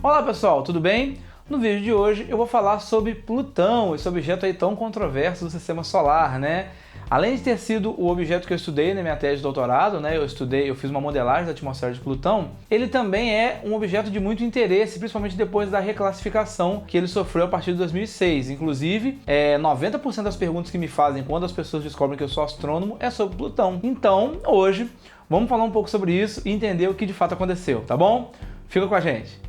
Olá pessoal, tudo bem? No vídeo de hoje eu vou falar sobre Plutão, esse objeto aí tão controverso do Sistema Solar, né? Além de ter sido o objeto que eu estudei na minha tese de doutorado, né? Eu fiz uma modelagem da atmosfera de Plutão. Ele também é um objeto de muito interesse, principalmente depois da reclassificação que ele sofreu a partir de 2006. Inclusive, 90% das perguntas que me fazem quando as pessoas descobrem que eu sou astrônomo é sobre Plutão. Então, hoje, vamos falar um pouco sobre isso e entender o que de fato aconteceu, tá bom? Fica com a gente!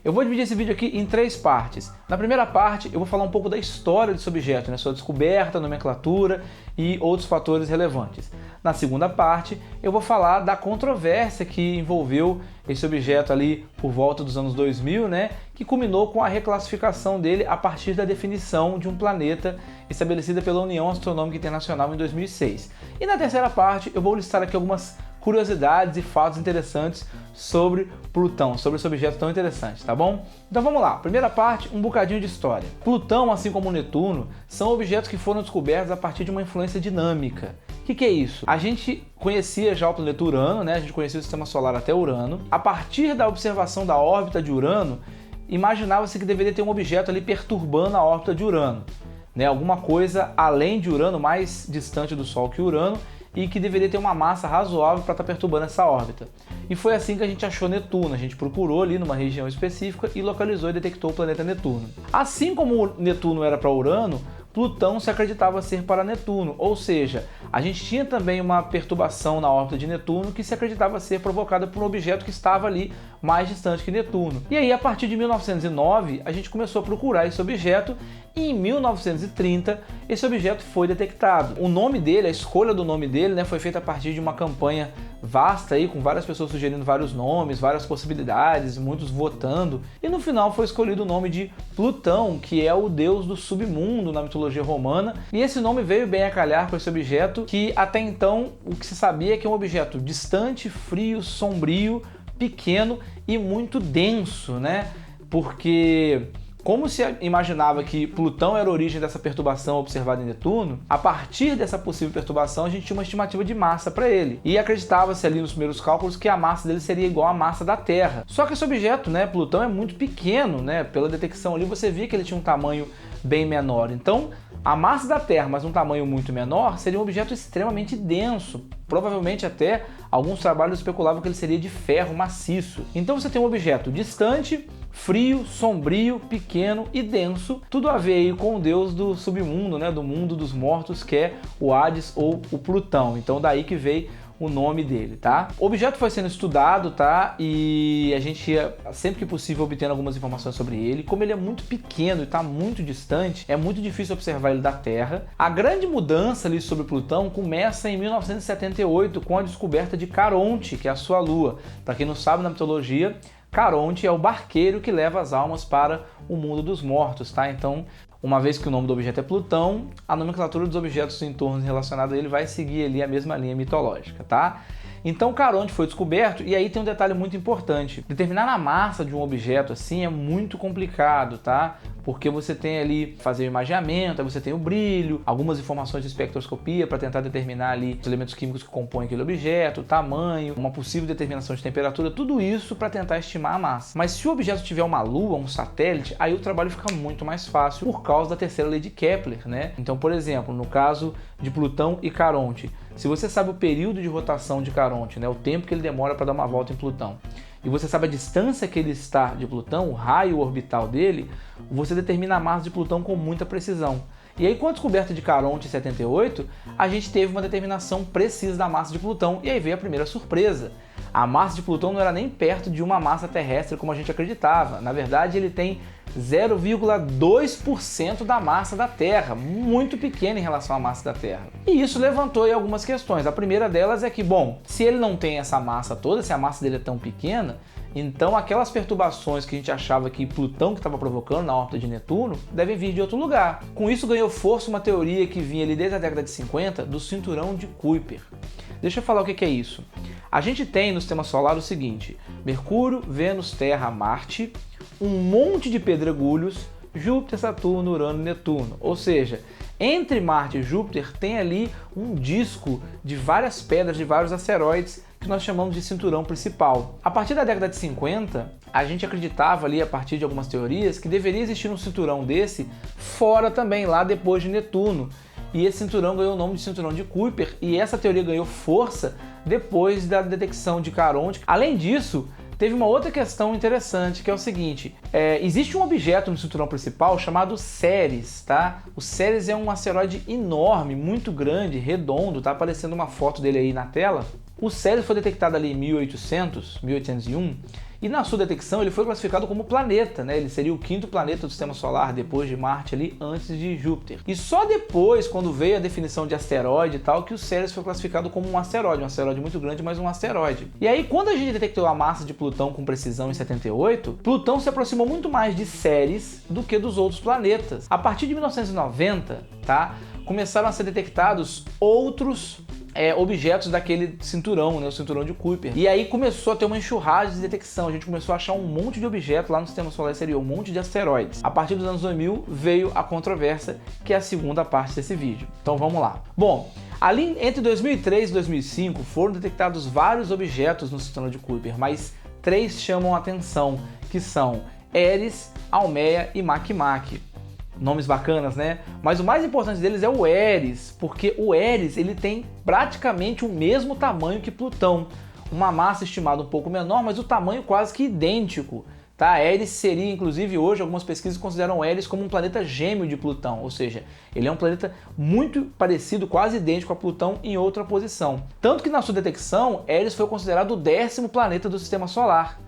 Eu vou dividir esse vídeo aqui em três partes. Na primeira parte, eu vou falar um pouco da história desse objeto, né? Sua descoberta, nomenclatura e outros fatores relevantes. Na segunda parte, eu vou falar da controvérsia que envolveu esse objeto ali por volta dos anos 2000, né? Que culminou com a reclassificação dele a partir da definição de um planeta estabelecida pela União Astronômica Internacional em 2006. E na terceira parte, eu vou listar aqui algumas curiosidades e fatos interessantes sobre Plutão, sobre esse objeto tão interessante, tá bom? Então vamos lá, primeira parte, um bocadinho de história. Plutão, assim como Netuno, são objetos que foram descobertos a partir de uma influência dinâmica. O que é isso? A gente conhecia já o planeta Urano, né? A gente conhecia o Sistema Solar até Urano. A partir da observação da órbita de Urano, imaginava-se que deveria ter um objeto ali perturbando a órbita de Urano, né? Alguma coisa além de Urano, mais distante do Sol que Urano, e que deveria ter uma massa razoável para estar perturbando essa órbita. E foi assim que a gente achou Netuno. A gente procurou ali numa região específica e localizou e detectou o planeta Netuno. Assim como Netuno era para Urano, Plutão se acreditava ser para Netuno, ou seja, a gente tinha também uma perturbação na órbita de Netuno que se acreditava ser provocada por um objeto que estava ali mais distante que Netuno. E aí, a partir de 1909, a gente começou a procurar esse objeto e em 1930 esse objeto foi detectado. O nome dele, a escolha do nome dele, né, foi feita a partir de uma campanha vasta aí, com várias pessoas sugerindo vários nomes, várias possibilidades, muitos votando, e no final foi escolhido o nome de Plutão, que é o deus do submundo na mitologia romana, e esse nome veio bem a calhar com esse objeto, que até então o que se sabia é que é um objeto distante, frio, sombrio, pequeno e muito denso, né? Porque como se imaginava que Plutão era a origem dessa perturbação observada em Netuno, a partir dessa possível perturbação a gente tinha uma estimativa de massa para ele. E acreditava-se ali nos primeiros cálculos que a massa dele seria igual à massa da Terra. Só que esse objeto, né, Plutão, é muito pequeno, né? Pela detecção ali você via que ele tinha um tamanho bem menor. Então, a massa da Terra, mas um tamanho muito menor, seria um objeto extremamente denso. Provavelmente até alguns trabalhos especulavam que ele seria de ferro maciço. Então você tem um objeto distante, frio, sombrio, pequeno e denso, tudo a ver aí com o deus do submundo, né, do mundo dos mortos, que é o Hades ou o Plutão. Então daí que veio o nome dele, tá? O objeto foi sendo estudado, tá? E a gente ia, sempre que possível, obtendo algumas informações sobre ele. Como ele é muito pequeno e está muito distante, é muito difícil observar ele da Terra. A grande mudança ali sobre Plutão começa em 1978, com a descoberta de Caronte, que é a sua lua. Para quem não sabe, na mitologia, Caronte é o barqueiro que leva as almas para o mundo dos mortos, tá? Então, uma vez que o nome do objeto é Plutão, a nomenclatura dos objetos em torno relacionados a ele vai seguir ali a mesma linha mitológica, tá? Então Caronte foi descoberto, e aí tem um detalhe muito importante. Determinar a massa de um objeto assim é muito complicado, tá? Porque você tem ali fazer o imageamento, aí você tem o brilho, algumas informações de espectroscopia para tentar determinar ali os elementos químicos que compõem aquele objeto, o tamanho, uma possível determinação de temperatura, tudo isso para tentar estimar a massa. Mas se o objeto tiver uma lua, um satélite, aí o trabalho fica muito mais fácil por causa da terceira lei de Kepler, né? Então, por exemplo, no caso de Plutão e Caronte, se você sabe o período de rotação de Caronte, né, o tempo que ele demora para dar uma volta em Plutão, e você sabe a distância que ele está de Plutão, o raio orbital dele, você determina a massa de Plutão com muita precisão. E aí, com a descoberta de Caronte em 78, a gente teve uma determinação precisa da massa de Plutão, e aí veio a primeira surpresa. A massa de Plutão não era nem perto de uma massa terrestre como a gente acreditava. Na verdade, ele tem 0,2% da massa da Terra, muito pequeno em relação à massa da Terra. E isso levantou aí algumas questões. A primeira delas é que, bom, se ele não tem essa massa toda, se a massa dele é tão pequena, então aquelas perturbações que a gente achava que Plutão que estava provocando na órbita de Netuno devem vir de outro lugar. Com isso ganhou força uma teoria que vinha ali desde a década de 50 do cinturão de Kuiper. Deixa eu falar o que é isso. A gente tem no Sistema Solar o seguinte: Mercúrio, Vênus, Terra, Marte, um monte de pedregulhos, Júpiter, Saturno, Urano e Netuno. Ou seja, Entre Marte e Júpiter tem ali um disco de várias pedras, de vários asteroides, que nós chamamos de cinturão principal. A partir da década de 50, a gente acreditava ali, a partir de algumas teorias, que deveria existir um cinturão desse fora também, lá depois de Netuno. E esse cinturão ganhou o nome de cinturão de Kuiper, e essa teoria ganhou força depois da detecção de Caronte. Além disso, teve uma outra questão interessante, que é o seguinte, existe um objeto no cinturão principal chamado Ceres, tá? O Ceres é um asteroide enorme, muito grande, redondo, tá aparecendo uma foto dele aí na tela. O Ceres foi detectado ali em 1801, e na sua detecção ele foi classificado como planeta, né? Ele seria o quinto planeta do Sistema Solar, depois de Marte ali, antes de Júpiter. E só depois, quando veio a definição de asteroide e tal, que o Ceres foi classificado como um asteroide muito grande, mas um asteroide. E aí, quando a gente detectou a massa de Plutão com precisão em 78, Plutão se aproximou muito mais de Ceres do que dos outros planetas. A partir de 1990, tá? Começaram a ser detectados outros objetos daquele cinturão, né, o cinturão de Kuiper. E aí começou a ter uma enxurrada de detecção, a gente começou a achar um monte de objetos lá no Sistema Solar Exterior, um monte de asteroides. A partir dos anos 2000 veio a controvérsia, que é a segunda parte desse vídeo. Então vamos lá. Bom, ali entre 2003 e 2005 foram detectados vários objetos no cinturão de Kuiper, mas 3 chamam a atenção, que são Eris, Almeia e Makemake. Nomes bacanas, né? Mas o mais importante deles é o Eris, porque o Eris ele tem praticamente o mesmo tamanho que Plutão. Uma massa estimada um pouco menor, mas o tamanho quase que idêntico. Tá? Eris seria, inclusive hoje, algumas pesquisas consideram Eris como um planeta gêmeo de Plutão, ou seja, ele é um planeta muito parecido, quase idêntico a Plutão em outra posição. Tanto que na sua detecção, Eris foi considerado o 10º planeta do Sistema Solar.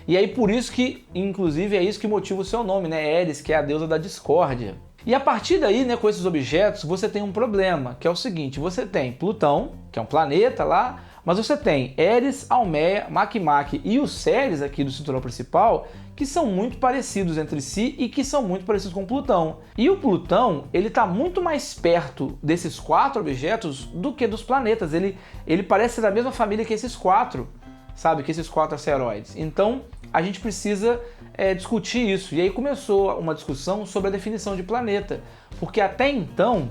E aí por isso que, inclusive, é isso que motiva o seu nome, né? Eris, que é a deusa da discórdia. E a partir daí, né, com esses objetos, você tem um problema, que é o seguinte, você tem Plutão, que é um planeta lá, mas você tem Eris, Almeia, Makemake e o Ceres aqui do cinturão principal, que são muito parecidos entre si e que são muito parecidos com Plutão. E o Plutão, ele está muito mais perto desses 4 objetos do que dos planetas. Ele parece ser da mesma família que esses 4, sabe? Que esses 4 asteroides. Então, a gente precisa discutir isso. E aí começou uma discussão sobre a definição de planeta, porque até então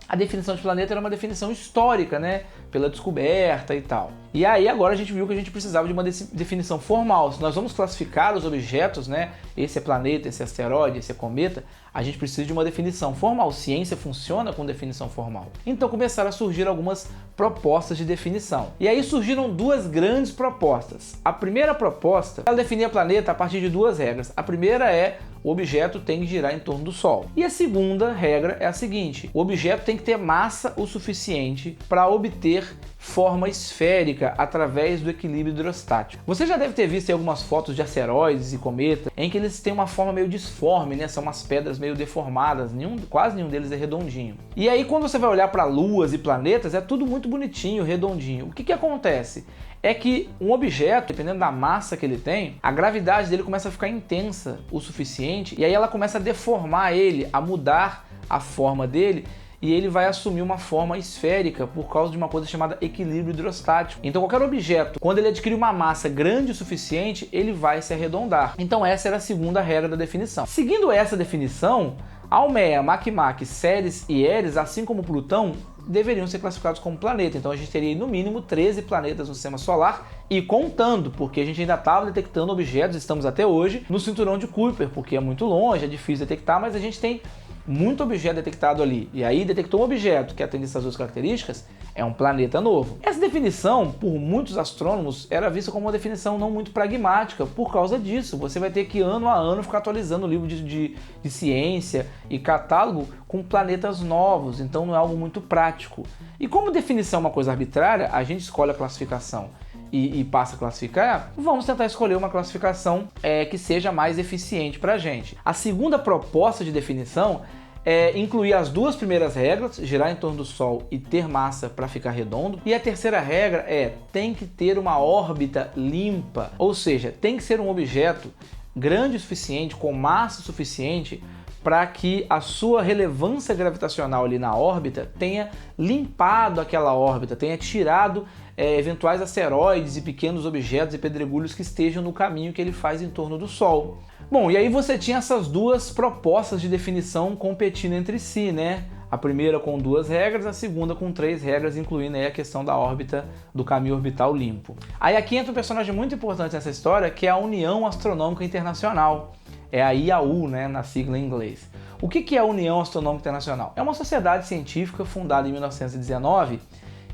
a definição de planeta era uma definição histórica, né? Pela descoberta e tal. E aí agora a gente viu que a gente precisava de uma definição formal. Se nós vamos classificar os objetos, né? Esse é planeta, esse é asteroide, esse é cometa, a gente precisa de uma definição formal. Ciência funciona com definição formal. Então começaram a surgir algumas propostas de definição. E aí surgiram 2 grandes propostas. A primeira proposta, ela definia planeta a partir de 2 regras. A primeira é o objeto tem que girar em torno do Sol. E a segunda regra é a seguinte: o objeto tem que ter massa o suficiente para obter forma esférica através do equilíbrio hidrostático. Você já deve ter visto aí algumas fotos de asteroides e cometas em que eles têm uma forma meio disforme, né? São umas pedras meio deformadas, quase nenhum deles é redondinho. E aí quando você vai olhar para luas e planetas, é tudo muito bonitinho, redondinho. O que acontece? É que um objeto, dependendo da massa que ele tem, a gravidade dele começa a ficar intensa o suficiente e aí ela começa a deformar ele, a mudar a forma dele, e ele vai assumir uma forma esférica por causa de uma coisa chamada equilíbrio hidrostático. Então qualquer objeto, quando ele adquire uma massa grande o suficiente, ele vai se arredondar. Então essa era a segunda regra da definição. Seguindo essa definição, Almeia, Makemake, Ceres e Eris, assim como Plutão, deveriam ser classificados como planeta. Então a gente teria no mínimo 13 planetas no Sistema Solar e contando, porque a gente ainda estava detectando objetos, estamos até hoje, no cinturão de Kuiper, porque é muito longe, é difícil detectar, mas a gente tem muito objeto detectado ali. E aí detectou um objeto que atende essas 2 características, é um planeta novo. Essa definição, por muitos astrônomos, era vista como uma definição não muito pragmática. Por causa disso, você vai ter que ano a ano ficar atualizando o livro de ciência e catálogo com planetas novos, então não é algo muito prático. E como definição é uma coisa arbitrária, a gente escolhe a classificação e passa a classificar, vamos tentar escolher uma classificação que seja mais eficiente para a gente. A segunda proposta de definição é incluir as 2 primeiras regras, girar em torno do Sol e ter massa para ficar redondo. E a terceira regra tem que ter uma órbita limpa, ou seja, tem que ser um objeto grande o suficiente, com massa suficiente, para que a sua relevância gravitacional ali na órbita tenha limpado aquela órbita, tenha tirado eventuais asteroides e pequenos objetos e pedregulhos que estejam no caminho que ele faz em torno do Sol. Bom, e aí você tinha essas 2 propostas de definição competindo entre si, né? A primeira com 2 regras, a segunda com 3 regras, incluindo aí a questão da órbita do caminho orbital limpo. Aí aqui entra um personagem muito importante nessa história, que é a União Astronômica Internacional. É a IAU, né, na sigla em inglês. O que é a União Astronômica Internacional? É uma sociedade científica fundada em 1919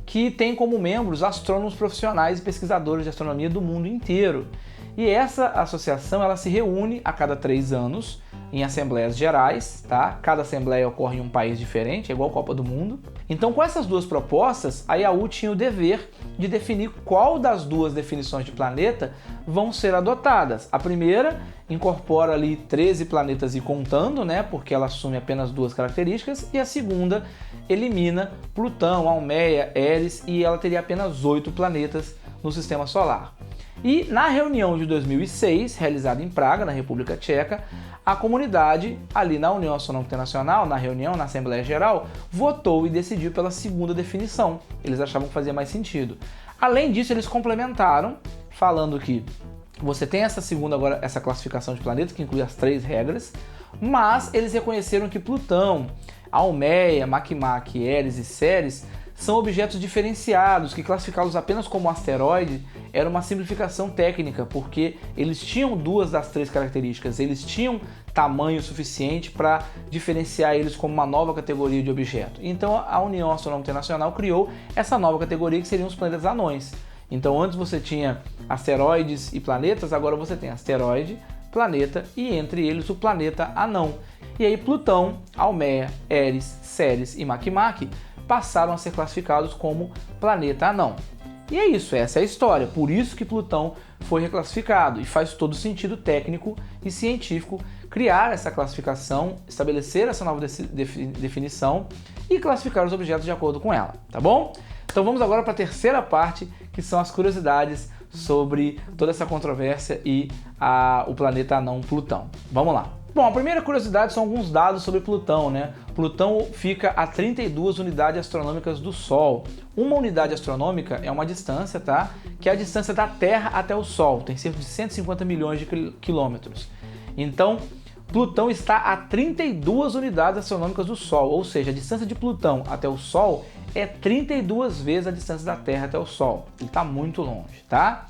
que tem como membros astrônomos profissionais e pesquisadores de astronomia do mundo inteiro. E essa associação ela se reúne a cada 3 anos em assembleias gerais, tá? Cada assembleia ocorre em um país diferente, é igual a Copa do Mundo. Então, com essas duas propostas, a IAU tinha o dever de definir qual das duas definições de planeta vão ser adotadas. A primeira incorpora ali 13 planetas e contando, né? Porque ela assume apenas 2 características, e a segunda elimina Plutão, Almeia, Eris, e ela teria apenas 8 planetas no sistema solar. E na reunião de 2006, realizada em Praga, na República Tcheca, a comunidade, ali na União Astronômica Internacional, na reunião, na Assembleia Geral, votou e decidiu pela segunda definição. Eles achavam que fazia mais sentido. Além disso, eles complementaram, falando que você tem essa segunda agora, essa classificação de planetas, que inclui as 3 regras, mas eles reconheceram que Plutão, Almeia, Makemake, Eris e Ceres são objetos diferenciados, que classificá-los apenas como asteroide era uma simplificação técnica, porque eles tinham 2 das 3 características, eles tinham tamanho suficiente para diferenciar eles como uma nova categoria de objeto. Então a União Astronômica Internacional criou essa nova categoria que seriam os planetas anões. Então antes você tinha asteroides e planetas, agora você tem asteroide, planeta e entre eles o planeta anão. E aí Plutão, Almeia, Eris, Ceres e Makemake passaram a ser classificados como planeta anão. E é isso, essa é a história. Por isso que Plutão foi reclassificado e faz todo sentido técnico e científico criar essa classificação, estabelecer essa nova definição e classificar os objetos de acordo com ela, tá bom? Então vamos agora para a terceira parte, que são as curiosidades sobre toda essa controvérsia e o planeta anão Plutão. Vamos lá. Bom, a primeira curiosidade são alguns dados sobre Plutão, né? Plutão fica a 32 unidades astronômicas do Sol. Uma unidade astronômica é uma distância, tá? Que é a distância da Terra até o Sol, tem cerca de 150 milhões de quilômetros. Então, Plutão está a 32 unidades astronômicas do Sol, ou seja, a distância de Plutão até o Sol é 32 vezes a distância da Terra até o Sol. Ele está muito longe, tá?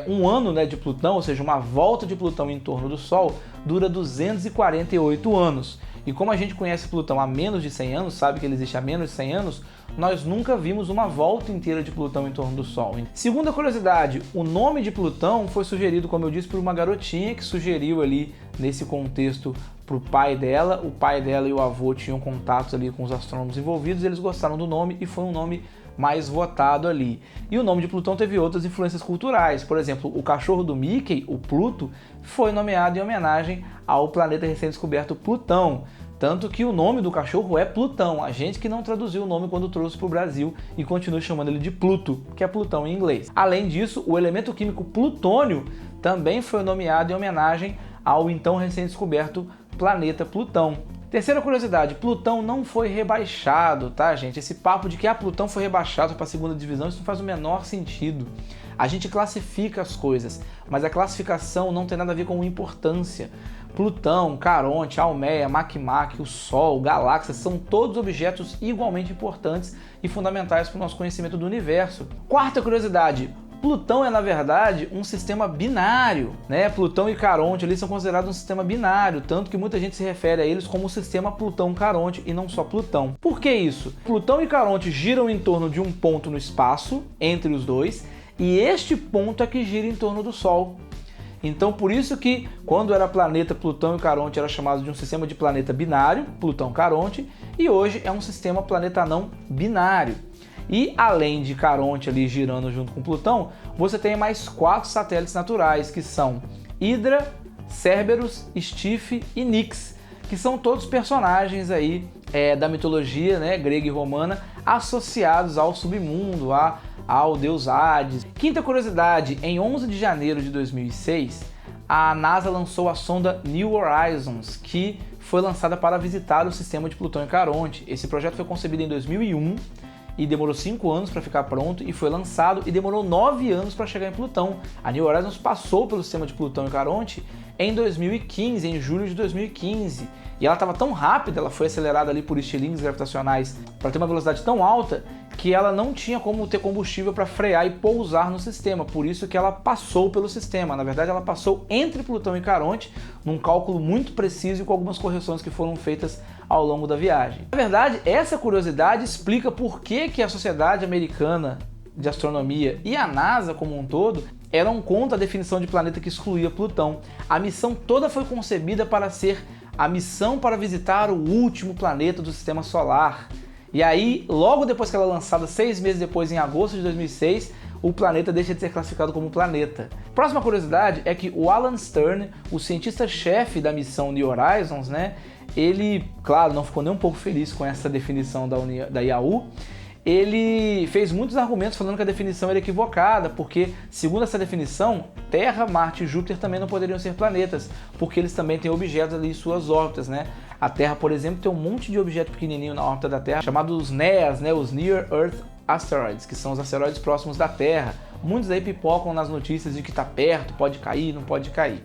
Um ano, né, de Plutão, ou seja, uma volta de Plutão em torno do Sol, dura 248 anos. E como a gente conhece Plutão há menos de 100 anos, sabe que ele existe há menos de 100 anos, nós nunca vimos uma volta inteira de Plutão em torno do Sol. Segunda curiosidade, o nome de Plutão foi sugerido, como eu disse, por uma garotinha que sugeriu ali, nesse contexto, para o pai dela. O pai dela e o avô tinham contatos ali com os astrônomos envolvidos, eles gostaram do nome e foi um nome mais votado ali. E o nome de Plutão teve outras influências culturais. Por exemplo, o cachorro do Mickey, o Pluto, foi nomeado em homenagem ao planeta recém-descoberto Plutão. Tanto que o nome do cachorro é Plutão, a gente que não traduziu o nome quando trouxe para o Brasil e continua chamando ele de Pluto, que é Plutão em inglês. Além disso, o elemento químico plutônio também foi nomeado em homenagem ao então recém-descoberto planeta Plutão. Terceira curiosidade, Plutão não foi rebaixado, tá, gente? Esse papo de que Plutão foi rebaixado para a segunda divisão, isso não faz o menor sentido. A gente classifica as coisas, mas a classificação não tem nada a ver com importância. Plutão, Caronte, Almeia, Makemake, o Sol, galáxias, são todos objetos igualmente importantes e fundamentais para o nosso conhecimento do universo. Quarta curiosidade, Plutão é, na verdade, um sistema binário, né? Plutão e Caronte ali são considerados um sistema binário, tanto que muita gente se refere a eles como o sistema Plutão-Caronte e não só Plutão. Por que isso? Plutão e Caronte giram em torno de um ponto no espaço, entre os dois, e este ponto é que gira em torno do Sol. Então, por isso que, quando era planeta, Plutão e Caronte era chamado de um sistema de planeta binário, Plutão-Caronte, e hoje é um sistema planeta não binário. E além de Caronte ali girando junto com Plutão, você tem mais 4 satélites naturais, que são Hidra, Cerberus, Stife e Nix, que são todos personagens aí da mitologia, né, grega e romana, associados ao submundo, ao deus Hades. Quinta curiosidade, em 11 de janeiro de 2006, a NASA lançou a sonda New Horizons, que foi lançada para visitar o sistema de Plutão e Caronte. Esse projeto foi concebido em 2001, e demorou 5 anos para ficar pronto e foi lançado e demorou 9 anos para chegar em Plutão. A New Horizons passou pelo sistema de Plutão e Caronte em 2015, em julho de 2015. E ela estava tão rápida, ela foi acelerada ali por estilingues gravitacionais para ter uma velocidade tão alta que ela não tinha como ter combustível para frear e pousar no sistema, por isso que ela passou pelo sistema. Na verdade, ela passou entre Plutão e Caronte, num cálculo muito preciso e com algumas correções que foram feitas ao longo da viagem. Na verdade, essa curiosidade explica por que a Sociedade Americana de Astronomia e a NASA como um todo eram contra a definição de planeta que excluía Plutão. A missão toda foi concebida para ser a missão para visitar o último planeta do Sistema Solar. E aí, logo depois que ela é lançada, 6 meses depois, em agosto de 2006, o planeta deixa de ser classificado como planeta. Próxima curiosidade é que o Alan Stern, o cientista-chefe da missão New Horizons, né, ele, claro, não ficou nem um pouco feliz com essa definição da IAU. Ele fez muitos argumentos falando que a definição era equivocada, porque, segundo essa definição, Terra, Marte e Júpiter também não poderiam ser planetas, porque eles também têm objetos ali em suas órbitas, né? A Terra, por exemplo, tem um monte de objeto pequenininho na órbita da Terra, chamados NEAs, né? Os Near Earth Asteroids, que são os asteroides próximos da Terra. Muitos aí pipocam nas notícias de que está perto, pode cair, não pode cair.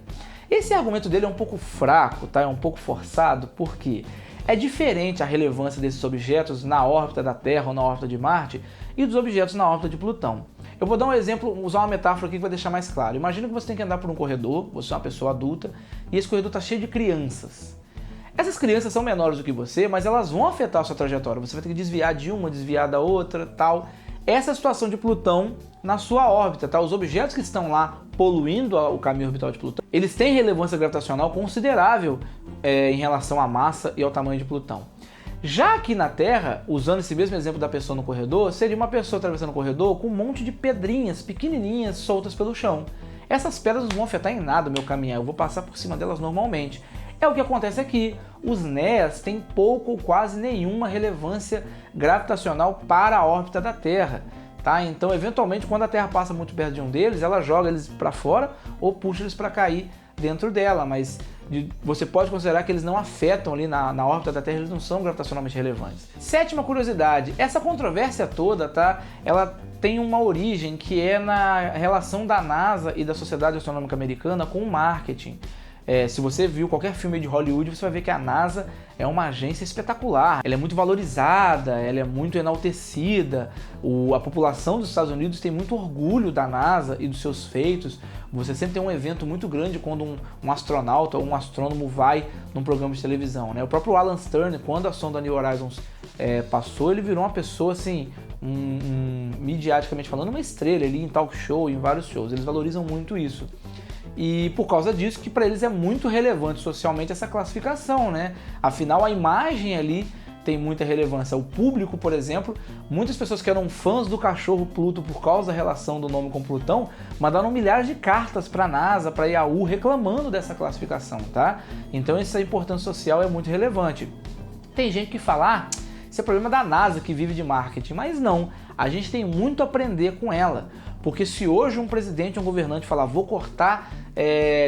Esse argumento dele é um pouco fraco, tá? É um pouco forçado, porque é diferente a relevância desses objetos na órbita da Terra ou na órbita de Marte e dos objetos na órbita de Plutão. Eu vou dar um exemplo, usar uma metáfora aqui que vai deixar mais claro. Imagina que você tem que andar por um corredor, você é uma pessoa adulta, e esse corredor está cheio de crianças. Essas crianças são menores do que você, mas elas vão afetar a sua trajetória. Você vai ter que desviar de uma, desviar da outra, tal. Essa é a situação de Plutão na sua órbita, tá? Os objetos que estão lá poluindo o caminho orbital de Plutão, eles têm relevância gravitacional considerável em relação à massa e ao tamanho de Plutão. Já aqui na Terra, usando esse mesmo exemplo da pessoa no corredor, seria uma pessoa atravessando o corredor com um monte de pedrinhas pequenininhas soltas pelo chão. Essas pedras não vão afetar em nada o meu caminhar, eu vou passar por cima delas normalmente. É o que acontece aqui. Os NEAs têm pouco ou quase nenhuma relevância gravitacional para a órbita da Terra. Tá? Então, eventualmente, quando a Terra passa muito perto de um deles, ela joga eles para fora ou puxa eles para cair dentro dela, mas você pode considerar que eles não afetam ali na órbita da Terra, eles não são gravitacionalmente relevantes. Sétima curiosidade, essa controvérsia toda, tá? Ela tem uma origem que é na relação da NASA e da Sociedade Astronômica Americana com o marketing. Se você viu qualquer filme de Hollywood, você vai ver que a NASA é uma agência espetacular. Ela é muito valorizada, ela é muito enaltecida. A população dos Estados Unidos tem muito orgulho da NASA e dos seus feitos. Você sempre tem um evento muito grande quando um astronauta ou um astrônomo vai num programa de televisão, né? O próprio Alan Stern, quando a sonda New Horizons passou, ele virou uma pessoa assim, midiaticamente falando, uma estrela ali em talk show, em vários shows. Eles valorizam muito isso. E por causa disso que para eles é muito relevante socialmente essa classificação, né? Afinal, a imagem ali tem muita relevância. O público, por exemplo, muitas pessoas que eram fãs do cachorro Pluto por causa da relação do nome com Plutão, mandaram milhares de cartas para a NASA, para a IAU, reclamando dessa classificação, tá? Então essa importância social é muito relevante. Tem gente que fala, isso é problema da NASA que vive de marketing, mas não, a gente tem muito a aprender com ela. Porque se hoje um presidente, um governante falar vou cortar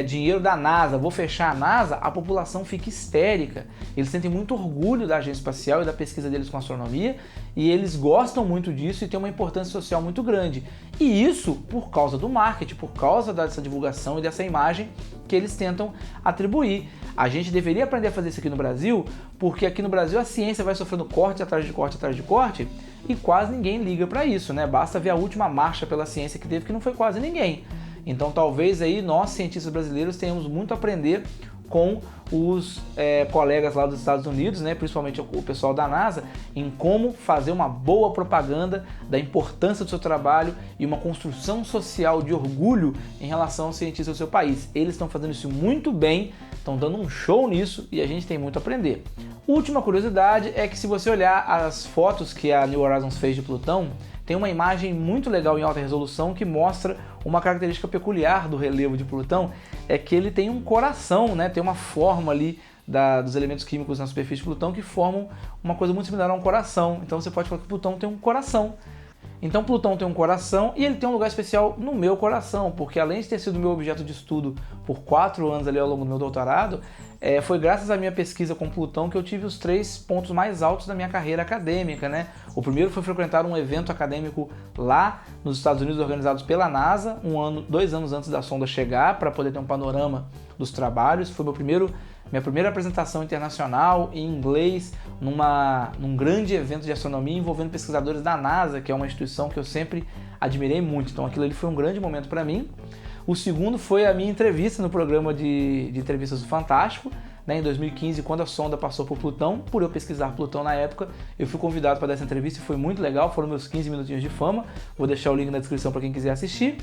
dinheiro da NASA, vou fechar a NASA, a população fica histérica. Eles sentem muito orgulho da agência espacial e da pesquisa deles com astronomia e eles gostam muito disso e tem uma importância social muito grande. E isso por causa do marketing, por causa dessa divulgação e dessa imagem que eles tentam atribuir. A gente deveria aprender a fazer isso aqui no Brasil, porque aqui no Brasil a ciência vai sofrendo corte atrás de corte atrás de corte e quase ninguém liga para isso, né? Basta ver a última marcha pela ciência que teve, que não foi quase ninguém. Então talvez aí nós, cientistas brasileiros, tenhamos muito a aprender com os colegas lá dos Estados Unidos, né, principalmente o pessoal da NASA, em como fazer uma boa propaganda da importância do seu trabalho e uma construção social de orgulho em relação aos cientistas do seu país. Eles estão fazendo isso muito bem, estão dando um show nisso e a gente tem muito a aprender. Última curiosidade é que se você olhar as fotos que a New Horizons fez de Plutão, tem uma imagem muito legal em alta resolução que mostra uma característica peculiar do relevo de Plutão, é que ele tem um coração, né? Tem uma forma ali dos elementos químicos na superfície de Plutão que formam uma coisa muito similar a um coração. Então você pode falar que Plutão tem um coração. Então Plutão tem um coração e ele tem um lugar especial no meu coração, porque além de ter sido meu objeto de estudo por 4 anos ali ao longo do meu doutorado, foi graças à minha pesquisa com Plutão que eu tive os 3 pontos mais altos da minha carreira acadêmica, né? O primeiro foi frequentar um evento acadêmico lá nos Estados Unidos, organizado pela NASA, 2 anos antes da sonda chegar, para poder ter um panorama dos trabalhos. Foi minha primeira apresentação internacional em inglês num grande evento de astronomia envolvendo pesquisadores da NASA, que é uma instituição que eu sempre admirei muito. Então aquilo ali foi um grande momento para mim. O segundo foi a minha entrevista no programa de entrevistas do Fantástico, né, em 2015, quando a sonda passou por Plutão. Por eu pesquisar Plutão na época, eu fui convidado para dar essa entrevista e foi muito legal, foram meus 15 minutinhos de fama. Vou deixar o link na descrição para quem quiser assistir.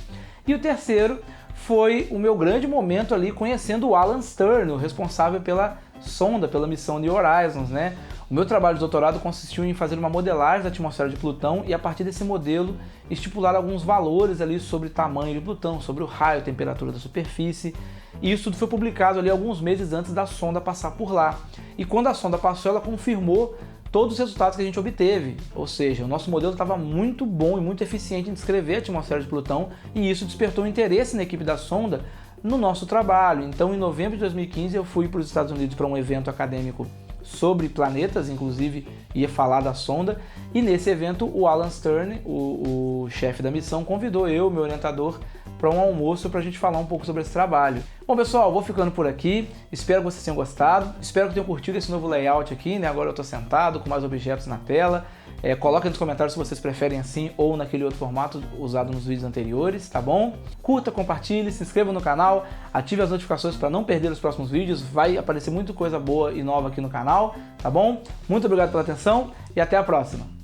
E o terceiro foi o meu grande momento ali conhecendo o Alan Stern, o responsável pela sonda, pela missão New Horizons, né? O meu trabalho de doutorado consistiu em fazer uma modelagem da atmosfera de Plutão e a partir desse modelo estipular alguns valores ali sobre o tamanho de Plutão, sobre o raio, temperatura da superfície. E isso tudo foi publicado ali alguns meses antes da sonda passar por lá. E quando a sonda passou, ela confirmou todos os resultados que a gente obteve, ou seja, o nosso modelo estava muito bom e muito eficiente em descrever a atmosfera de Plutão e isso despertou um interesse na equipe da sonda no nosso trabalho. Então, em novembro de 2015, eu fui para os Estados Unidos para um evento acadêmico sobre planetas, inclusive ia falar da sonda, e nesse evento o Alan Stern, o chefe da missão, convidou eu, meu orientador, para um almoço para a gente falar um pouco sobre esse trabalho. Bom pessoal, vou ficando por aqui, espero que vocês tenham gostado, espero que tenham curtido esse novo layout aqui, né? Agora eu estou sentado com mais objetos na tela. Coloquem nos comentários se vocês preferem assim ou naquele outro formato usado nos vídeos anteriores, tá bom? Curta, compartilhe, se inscreva no canal, ative as notificações para não perder os próximos vídeos, vai aparecer muita coisa boa e nova aqui no canal, tá bom? Muito obrigado pela atenção e até a próxima!